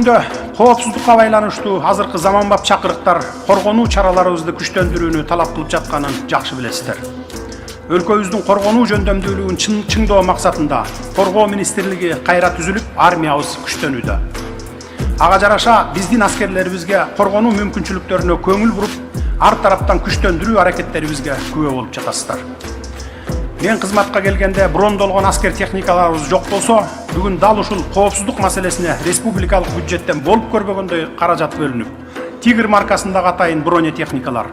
күндө коопсуздукка байланыштуу азыркы заманбап чакырыктар коргонуу чараларыбызды күчтөндүрүүнү талап кылып жатканын жакшы билесиздер. Өлкөбүздүн коргонуу жөндөмдүүлүгүн чыңдоо максатында Коргоо министрлиги кайра түзүлүп, армиябыз күчтөнүүдө. Ага жараша биздин аскерлерибизге коргонуу мүмкүнчүлүктөрүнө көңүл буруп, ар тараптан күчтөндүрүү аракеттерибизге күбө болуп жатасыздар. Мен кызматка келгенде брондолгон аскер техникаларыбыз жок болсо, бүгүн дал ушул коопсуздук маселесине республикалык бюджеттен болуп көрбөгөндөй каражат бөлүнүп, Тигр маркасындагы атайын бронетехникалар,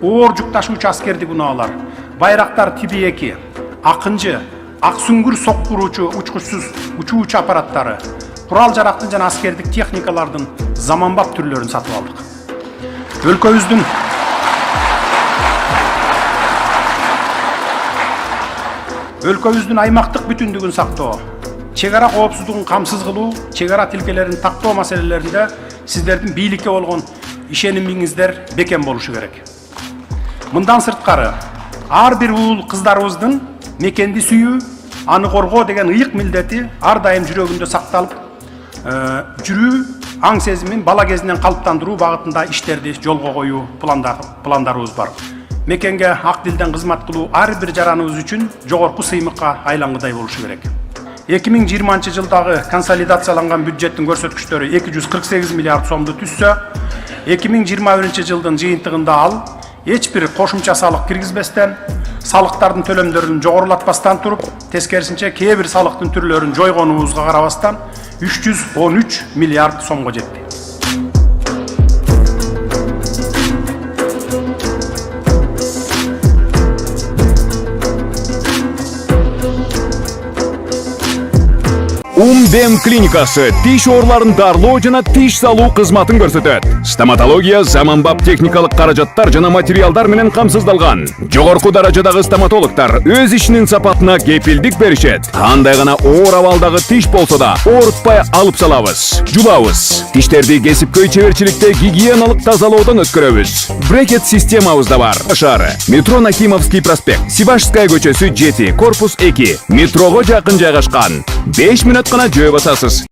оор жүк ташуучу аскердик унаалар, байрактар тиби 2, акынчы, ак сүңгүр соккуруучу учкучсуз учуучу аппараттары, курал жарактын жана аскердик техникалардын заманбап түрлөрүн сатып алдык. Өлкөбүздүн аймактык бүтүндүгүн сактоо, чек ара коопсуздугун камсыз кылуу, чек ара тилкелерин тактоо маселелеринде сиздердин бийликке болгон ишенимиңиздер бекем болушу керек. Мындан сырткары, ар бир уул кыздарыбыздын мекенди сүйүү, аны коргоо деген ыйык милдети ар дайым жүрөгүндө сакталып, жүрүү, аң сезимин бала кезинен калыптандыруу багытында иштерди жолго коюу пландарыбыз бар. Мекенге ак дилден кызмат кылуу ар бир жараныбыз үчүн жогорку сыймыкка айлангыдай болушу керек. 2020 жылдагы консолидацияланган бюджеттин көрсөткүчтөрү 248 миллиард сомду түзсө, 2021 жылдын жыйынтыгында ал эч бир кошумча салык киргизбестен, салыктардын төлөмдөрүн жогорулатпастан туруп, тескерисинче кээ бир салыктын түрлөрүн жойгонубузга карабастан 313 миллиард сомго жетти. Дем клиникасы тиш ооруларын дарылоо жана тиш салуу кызматын көрсөтөт. Стоматология заманбап техникалык каражаттар жана материалдар менен камсыздалган. Жогорку даражадагы стоматологдор өз ишинин сапатына кепилдик беришет. Кандай гана оор абалдагы тиш болсо да оорутпай алып салабыз, жулабыз. Тиштерди кесипкөй чеберчиликте гигиеналык тазалоодон өткөрөбүз. Брекет системабыз да бар. Шаары, метро Нахимовский проспект, Сибашская көчөсү 7, корпус 2, метрого жакын жайгашкан. 5 мүнөт гана жөө басасыз.